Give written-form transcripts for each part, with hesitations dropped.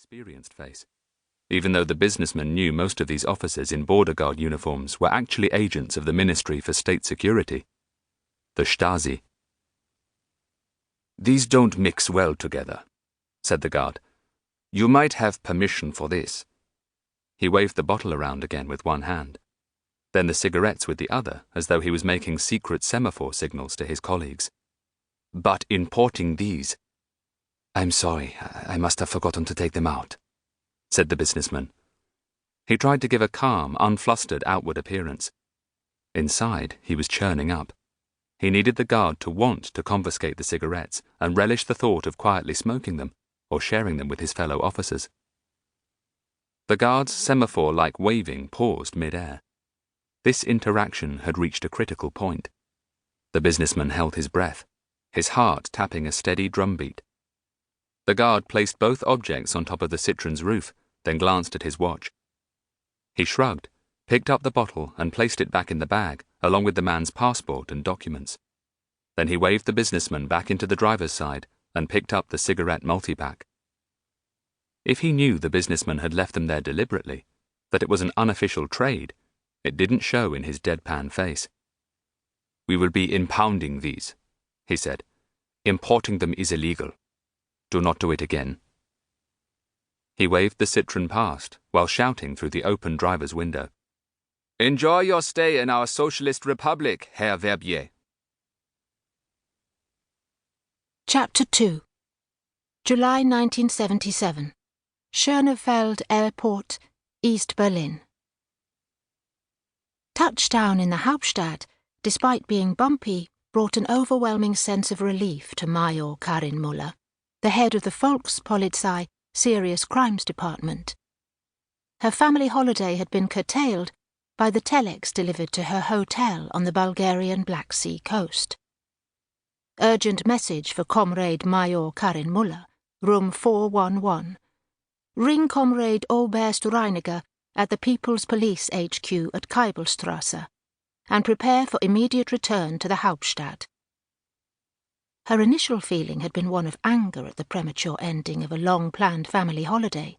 experienced face, even though the businessman knew most of these officers in border guard uniforms were actually agents of the Ministry for State Security, the Stasi. "These don't mix well together," said the guard. "You might have permission for this." He waved the bottle around again with one hand, then the cigarettes with the other, as though he was making secret semaphore signals to his colleagues. "But importing these—" "I'm sorry, I must have forgotten to take them out," said the businessman. He tried to give a calm, unflustered outward appearance. Inside, he was churning up. He needed the guard to want to confiscate the cigarettes and relish the thought of quietly smoking them or sharing them with his fellow officers. The guard's semaphore-like waving paused mid-air. This interaction had reached a critical point. The businessman held his breath, his heart tapping a steady drumbeat. The guard placed both objects on top of the Citron's roof, then glanced at his watch. He shrugged, picked up the bottle and placed it back in the bag, along with the man's passport and documents. Then he waved the businessman back into the driver's side and picked up the cigarette multipack. If he knew the businessman had left them there deliberately, that it was an unofficial trade, it didn't show in his deadpan face. "We will be impounding these," he said. "Importing them is illegal. Do not do it again." He waved the Citron past while shouting through the open driver's window. "Enjoy your stay in our socialist republic, Herr Verbier." Chapter 2. July 1977. Schönefeld Airport, East Berlin. Touchdown in the Hauptstadt, despite being bumpy, brought an overwhelming sense of relief to Major Karin MUller, the head of the Volkspolizei Serious Crimes Department. Her family holiday had been curtailed by the telex delivered to her hotel on the Bulgarian Black Sea coast. Urgent message for Comrade Major Karin MUller, room 411. Ring Comrade Oberst Reiniger at the People's Police HQ at Keibelstrasse, and prepare for immediate return to the Hauptstadt. Her initial feeling had been one of anger at the premature ending of a long-planned family holiday,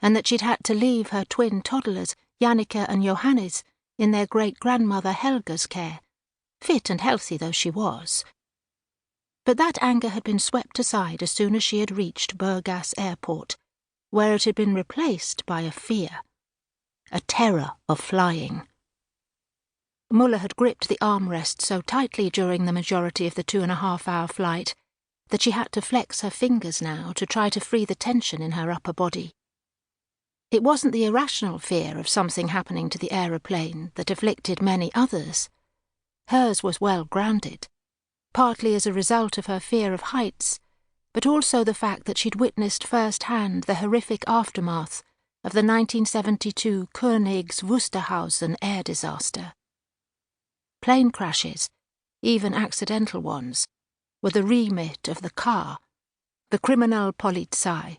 and that she'd had to leave her twin toddlers, Janneke and Johannes, in their great-grandmother Helga's care, fit and healthy though she was. But that anger had been swept aside as soon as she had reached Burgas Airport, where it had been replaced by a fear, a terror of flying. Muller had gripped the armrest so tightly during the majority of the 2.5-hour flight that she had to flex her fingers now to try to free the tension in her upper body. It wasn't the irrational fear of something happening to the aeroplane that afflicted many others. Hers was well grounded, partly as a result of her fear of heights, but also the fact that she'd witnessed firsthand the horrific aftermath of the 1972 Königs Wusterhausen air disaster. Plane crashes, even accidental ones, were the remit of the K, the Kriminalpolizei.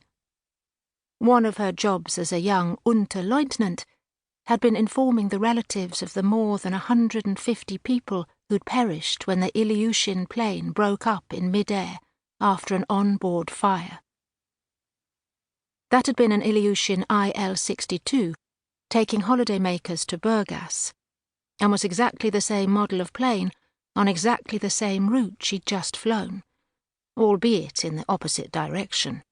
One of her jobs as a young Unterleutnant had been informing the relatives of the more than 150 people who'd perished when the Ilyushin plane broke up in mid-air after an on-board fire. That had been an Ilyushin IL-62, taking holidaymakers to Burgas, and was exactly the same model of plane on exactly the same route she'd just flown, albeit in the opposite direction.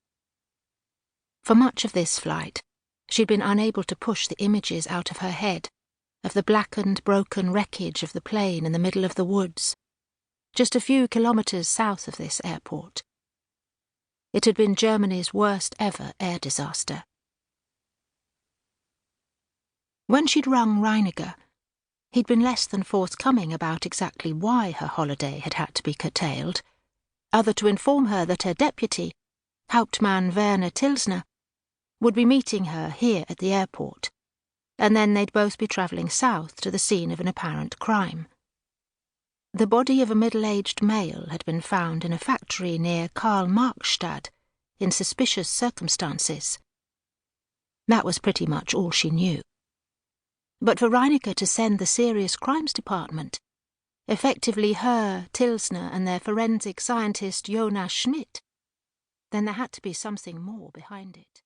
For much of this flight, she'd been unable to push the images out of her head of the blackened, broken wreckage of the plane in the middle of the woods, just a few kilometres south of this airport. It had been Germany's worst ever air disaster. When she'd rung Reiniger, he'd been less than forthcoming about exactly why her holiday had had to be curtailed, other to inform her that her deputy, Hauptmann Werner Tilsner, would be meeting her here at the airport, and then they'd both be travelling south to the scene of an apparent crime. The body of a middle-aged male had been found in a factory near Karl-Marx-Stadt in suspicious circumstances. That was pretty much all she knew. But for Reiniger to send the Serious Crimes Department, effectively her, Tilsner, and their forensic scientist Jonas Schmidt, then there had to be something more behind it.